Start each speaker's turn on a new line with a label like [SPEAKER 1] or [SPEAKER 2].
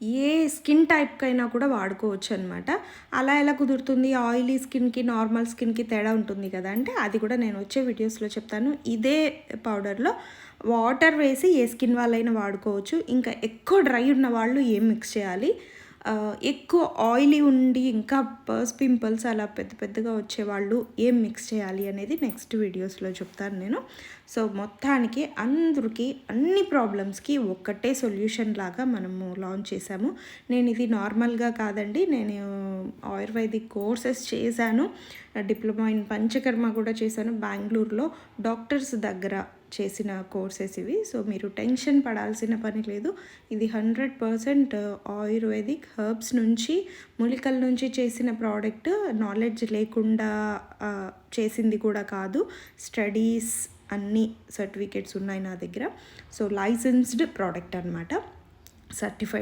[SPEAKER 1] ఏ skin టైప్‌కైనా కూడా వాడుకోవచ్చనమాట. అలా ఎలా కుదురుతుంది? ఆయిలీ స్కిన్‌కి, నార్మల్ స్కిన్‌కి తేడా ఉంటుంది కదా! అంటే అది కూడా నేను వచ్చే వీడియోస్‌లో చెప్తాను. ఇదే పౌడర్‌లో వాటర్ వేసి ఏ స్కిన్ వాళ్ళైనా వాడుకోవచ్చు. ఇంకా ఎక్కువ డ్రై ఉన్న వాళ్ళు ఏం మిక్స్ చేయాలి? ఎక్కువ ఆయిలీ ఉండి ఇంకా పింపుల్స్ అలా పెద్ద పెద్దగా వచ్చేవాళ్ళు ఏం మిక్స్ చేయాలి అనేది నెక్స్ట్ వీడియోస్‌లో చెప్తాను నేను. సో, మొత్తానికి అందరికి అన్ని ప్రాబ్లమ్స్‌కి ఒక్కటే సొల్యూషన్ లాగా మనము లాంచ్ చేశాము. నేను ఇది నార్మల్‌గా కాదండి. నేను ఆయుర్వేదిక్ కోర్సెస్ చేశాను. డిప్లొమా ఇన్ పంచకర్మ కూడా చేశాను బెంగుళూరులో. డాక్టర్స్ దగ్గర చేసిన కోర్సెస్ ఇవి. సో, మీరు టెన్షన్ పడాల్సిన పని లేదు. ఇది 100% ఆయుర్వేదిక్ హెర్బ్స్ నుంచి, మూలికల నుంచి చేసిన ప్రోడక్ట్. నాలెడ్జ్ లేకుండా చేసింది కూడా కాదు. స్టడీస్ అన్ని సర్టిఫికేట్స్ ఉన్నాయి నా దగ్గర. సో, లైసెన్స్డ్ ప్రోడక్ట్ అనమాట. సర్టిఫైడ్